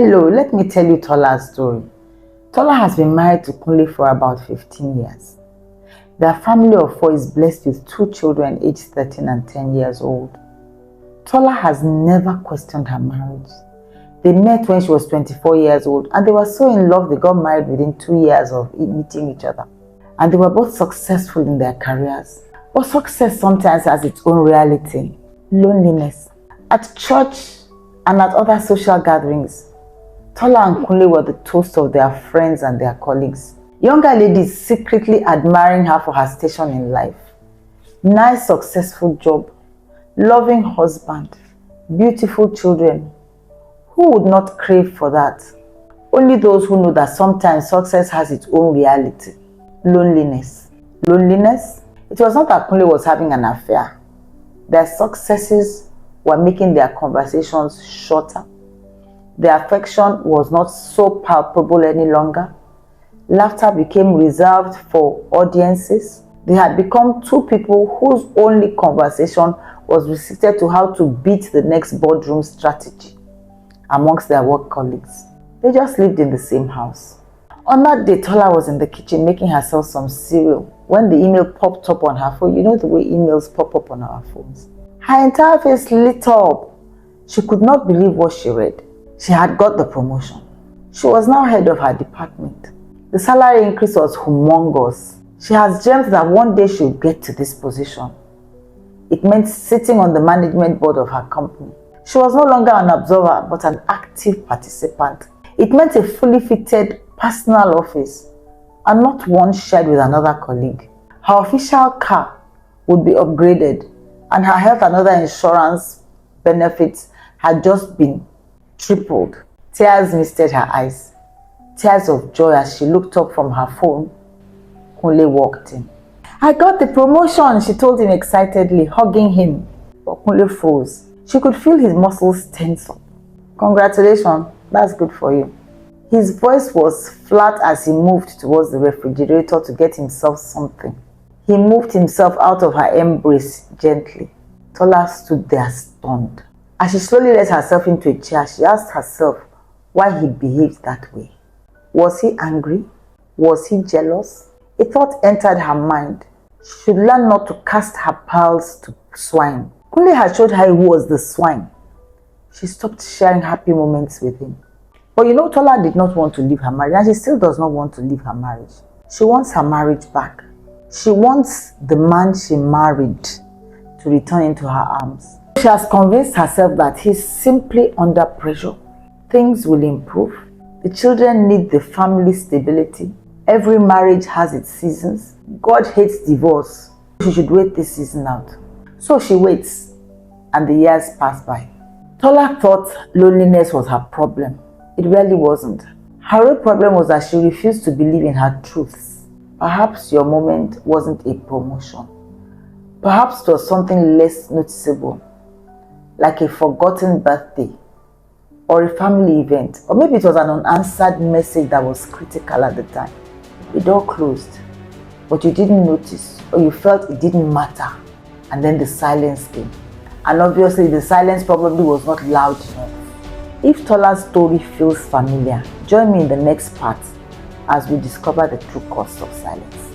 Hello, let me tell you Tola's story. Tola has been married to Kunle for about 15 years. Their family of 4 is blessed with 2 children aged 13 and 10 years old. Tola has never questioned her marriage. They met when she was 24 years old and they were so in love they got married within 2 years of meeting each other. And they were both successful in their careers. But success sometimes has its own reality, loneliness. At church and at other social gatherings, Tola and Kunle were the toast of their friends and their colleagues. Younger ladies secretly admiring her for her station in life. Nice, successful job, loving husband, beautiful children. Who would not crave for that? Only those who know that sometimes success has its own reality. Loneliness. Loneliness? It was not that Kunle was having an affair. Their successes were making their conversations shorter. Their affection was not so palpable any longer. Laughter became reserved for audiences. They had become 2 people whose only conversation was restricted to how to beat the next boardroom strategy amongst their work colleagues. They just lived in the same house. On that day, Tola was in the kitchen making herself some cereal when the email popped up on her phone. You know the way emails pop up on our phones. Her entire face lit up. She could not believe what she read. She had got the promotion. She was now head of her department. The salary increase was humongous. She has dreamt that one day she would get to this position. It meant sitting on the management board of her company. She was no longer an observer but an active participant. It meant a fully fitted personal office and not one shared with another colleague. Her official car would be upgraded and her health and other insurance benefits had just been tripled. Tears misted her eyes. Tears of joy as she looked up from her phone. Kunle walked in. "I got the promotion," she told him excitedly, hugging him. But Kunle froze. She could feel his muscles tense up. "Congratulations, that's good for you." His voice was flat as he moved towards the refrigerator to get himself something. He moved himself out of her embrace gently. Tola stood there stunned. As she slowly let herself into a chair, she asked herself why he behaved that way. Was he angry? Was he jealous? A thought entered her mind. She should learn not to cast her pearls to swine. Kunle had showed her who was the swine. She stopped sharing happy moments with him. But you know, Tola did not want to leave her marriage, and she still does not want to leave her marriage. She wants her marriage back. She wants the man she married to return into her arms. She has convinced herself that he's simply under pressure. Things will improve. The children need the family stability. Every marriage has its seasons. God hates divorce. She should wait this season out. So she waits, and the years pass by. Tola thought loneliness was her problem. It really wasn't. Her real problem was that she refused to believe in her truths. Perhaps your moment wasn't a promotion. Perhaps it was something less noticeable, like a forgotten birthday or a family event, or maybe it was an unanswered message that was critical at the time. The door closed, but you didn't notice, or you felt it didn't matter, and then the silence came. And obviously the silence probably was not loud enough. If Tola's story feels familiar, join me in the next part as we discover the true cost of silence.